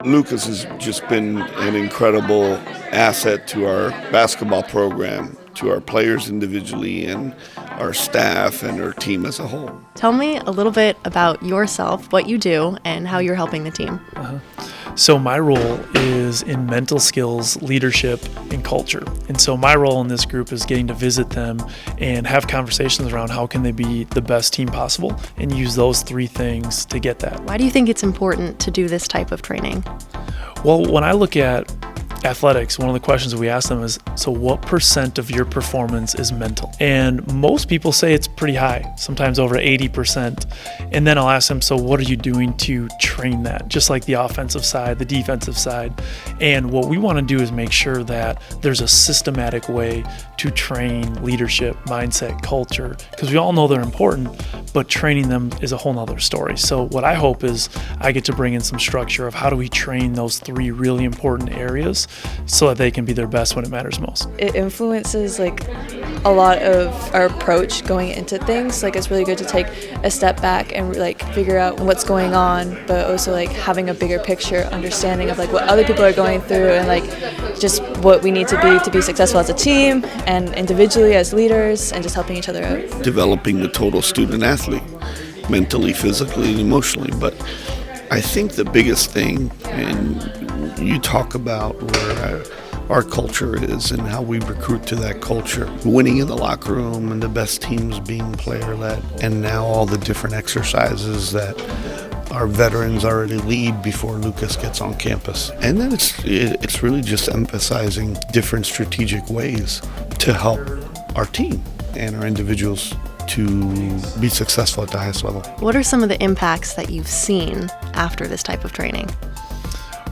Lucas has just been an incredible asset to our basketball program, to our players individually, and our staff and our team as a whole. Tell me a little bit about yourself, what you do, and how you're helping the team. So my role is in mental skills, leadership, and culture. And so my role in this group is getting to visit them and have conversations around how can they be the best team possible and use those three things to get that. Why do you think it's important to do this type of training? Well, when I look at athletics, one of the questions that we ask them is, so what % of your performance is mental? And most people say it's pretty high, sometimes over 80%. And then I'll ask them, so what are you doing to train that? Just like the offensive side, the defensive side. And what we want to do is make sure that there's a systematic way to train leadership, mindset, culture, because we all know they're important, but training them is a whole nother story. So what I hope is I get to bring in some structure of how do we train those three really important areas so that they can be their best when it matters most. It influences like a lot of our approach going into things. Like it's really good to take a step back and like figure out what's going on, but also like having a bigger picture understanding of like what other people are going through and like just what we need to be successful as a team and individually as leaders and just helping each other out. Developing the total student athlete, mentally, physically, and emotionally. But I think the biggest thing, and you talk about where our culture is and how we recruit to that culture, winning in the locker room and the best teams being player-led, and now all the different exercises that our veterans already lead before Lucas gets on campus. And then it's really just emphasizing different strategic ways to help our team and our individuals to be successful at the highest level. What are some of the impacts that you've seen after this type of training?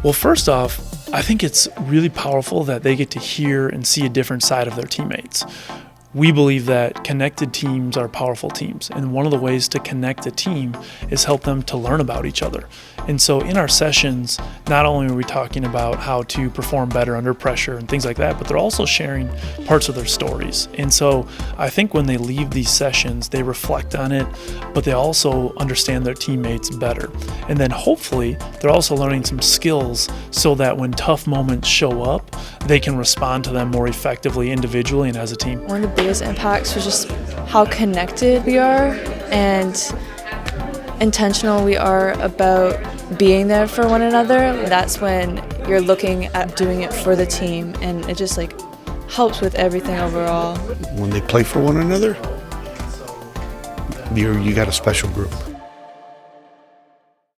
Well, first off, I think it's really powerful that they get to hear and see a different side of their teammates. We believe that connected teams are powerful teams, and one of the ways to connect a team is help them to learn about each other. And so in our sessions, not only are we talking about how to perform better under pressure and things like that, but they're also sharing parts of their stories. And so I think when they leave these sessions, they reflect on it, but they also understand their teammates better. And then hopefully they're also learning some skills so that when tough moments show up, they can respond to them more effectively individually and as a team. One of the biggest impacts was just how connected we are and intentional we are about being there for one another. That's when you're looking at doing it for the team, and it just like helps with everything overall. When they play for one another, you got a special group.